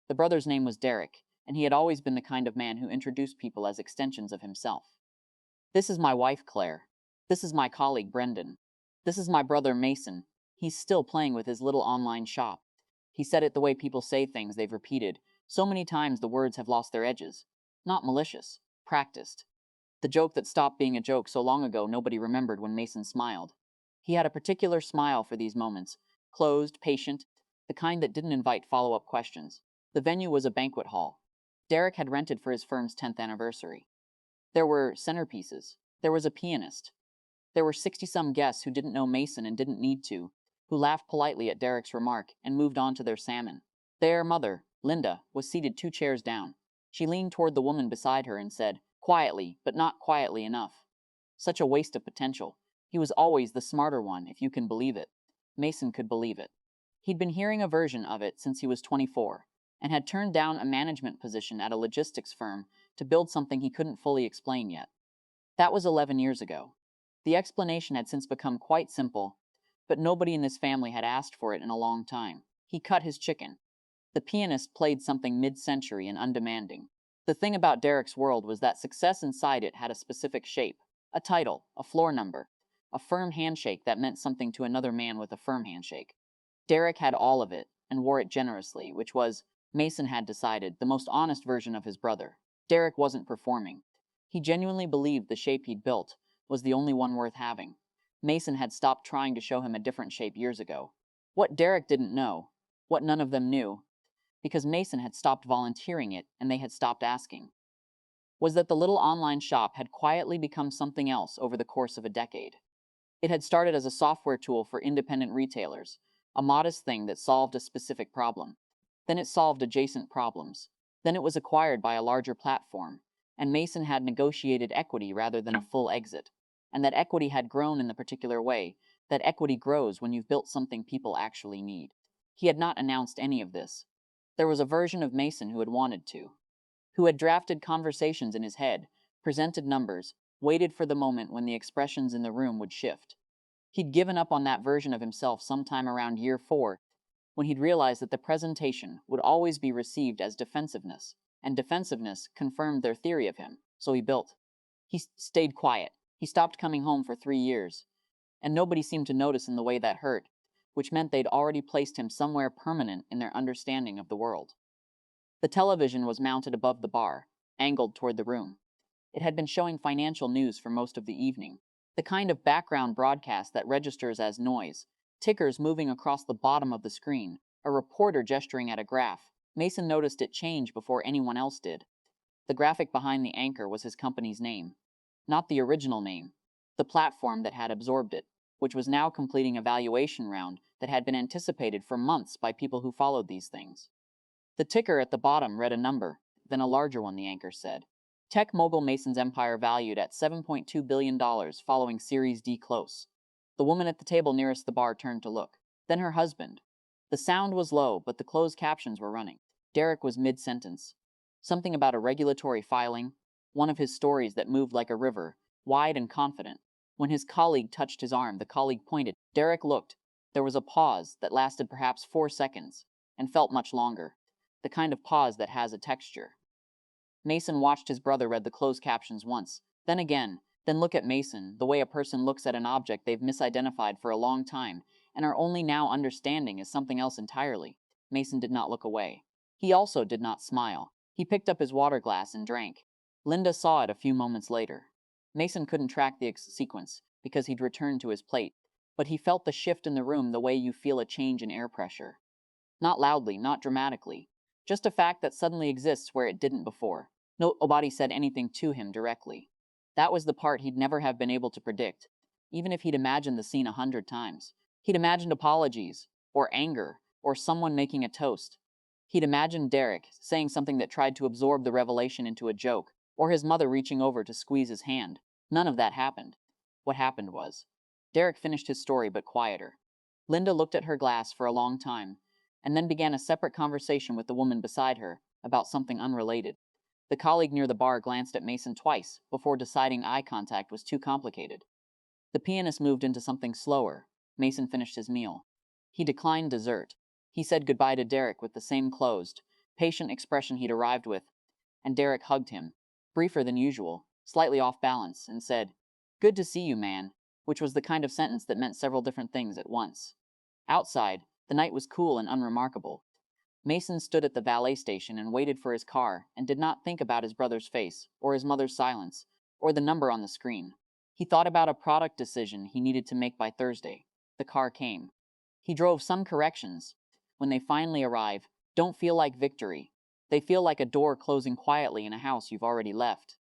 The brother's name was Derek, and he had always been the kind of man who introduced people as extensions of himself. "This is my wife, Claire. This is my colleague, Brendan. This is my brother, Mason. He's still playing with his little online shop." He said it the way people say things they've repeated so many times the words have lost their edges. Not malicious, practiced. The joke that stopped being a joke so long ago nobody remembered when Mason smiled. He had a particular smile for these moments, closed, patient, the kind that didn't invite follow-up questions. The venue was a banquet hall. Derek had rented for his firm's 10th anniversary. There were centerpieces. There was a pianist. There were 60-some guests who didn't know Mason and didn't need to, who laughed politely at Derek's remark and moved on to their salmon. Their mother, Linda, was seated 2 chairs down. She leaned toward the woman beside her and said, quietly, but not quietly enough, "Such a waste of potential. He was always the smarter one, if you can believe it." Mason could believe it. He'd been hearing a version of it since he was 24, and had turned down a management position at a logistics firm to build something he couldn't fully explain yet. That was 11 years ago. The explanation had since become quite simple, but nobody in this family had asked for it in a long time. He cut his chicken. The pianist played something mid-century and undemanding. The thing about Derek's world was that success inside it had a specific shape, a title, a floor number, a firm handshake that meant something to another man with a firm handshake. Derek had all of it, and wore it generously, which was, Mason had decided, the most honest version of his brother. Derek wasn't performing. He genuinely believed the shape he'd built was the only one worth having. Mason had stopped trying to show him a different shape years ago. What Derek didn't know, what none of them knew, because Mason had stopped volunteering it and they had stopped asking, was that the little online shop had quietly become something else over the course of a decade. It had started as a software tool for independent retailers, a modest thing that solved a specific problem. Then it solved adjacent problems. Then it was acquired by a larger platform, and Mason had negotiated equity rather than a full exit. And that equity had grown in the particular way that equity grows when you've built something people actually need. He had not announced any of this. There was a version of Mason who had wanted to, who had drafted conversations in his head, presented numbers, waited for the moment when the expressions in the room would shift. He'd given up on that version of himself sometime around year 4, when he'd realized that the presentation would always be received as defensiveness, and defensiveness confirmed their theory of him, so he built. He stayed quiet. He stopped coming home for 3 years, and nobody seemed to notice in the way that hurt, which meant they'd already placed him somewhere permanent in their understanding of the world. The television was mounted above the bar, angled toward the room. It had been showing financial news for most of the evening, the kind of background broadcast that registers as noise, tickers moving across the bottom of the screen, a reporter gesturing at a graph. Mason noticed it change before anyone else did. The graphic behind the anchor was his company's name. Not the original name, the platform that had absorbed it, which was now completing a valuation round that had been anticipated for months by people who followed these things. The ticker at the bottom read a number, then a larger one, the anchor said. Tech mogul Mason's empire valued at $7.2 billion following Series D close. The woman at the table nearest the bar turned to look. Then her husband. The sound was low, but the closed captions were running. Derek was mid-sentence. Something about a regulatory filing, one of his stories that moved like a river, wide and confident. When his colleague touched his arm, the colleague pointed. Derek looked. There was a pause that lasted perhaps 4 seconds, and felt much longer. The kind of pause that has a texture. Mason watched his brother read the closed captions once, then again, then look at Mason, the way a person looks at an object they've misidentified for a long time, and are only now understanding as something else entirely. Mason did not look away. He also did not smile. He picked up his water glass and drank. Linda saw it a few moments later. Mason couldn't track the sequence, because he'd returned to his plate, but he felt the shift in the room the way you feel a change in air pressure. Not loudly, not dramatically. Just a fact that suddenly exists where it didn't before. Nobody said anything to him directly. That was the part he'd never have been able to predict, even if he'd imagined the scene 100 times. He'd imagined apologies, or anger, or someone making a toast. He'd imagined Derek saying something that tried to absorb the revelation into a joke, or his mother reaching over to squeeze his hand. None of that happened. What happened was, Derek finished his story but quieter. Linda looked at her glass for a long time, and then began a separate conversation with the woman beside her about something unrelated. The colleague near the bar glanced at Mason twice before deciding eye contact was too complicated. The pianist moved into something slower. Mason finished his meal. He declined dessert. He said goodbye to Derek with the same closed, patient expression he'd arrived with, and Derek hugged him, briefer than usual, slightly off balance, and said, "Good to see you, man," which was the kind of sentence that meant several different things at once. Outside, the night was cool and unremarkable. Mason stood at the valet station and waited for his car and did not think about his brother's face, or his mother's silence, or the number on the screen. He thought about a product decision he needed to make by Thursday. The car came. He drove some corrections. When they finally arrive, don't feel like victory. They feel like a door closing quietly in a house you've already left.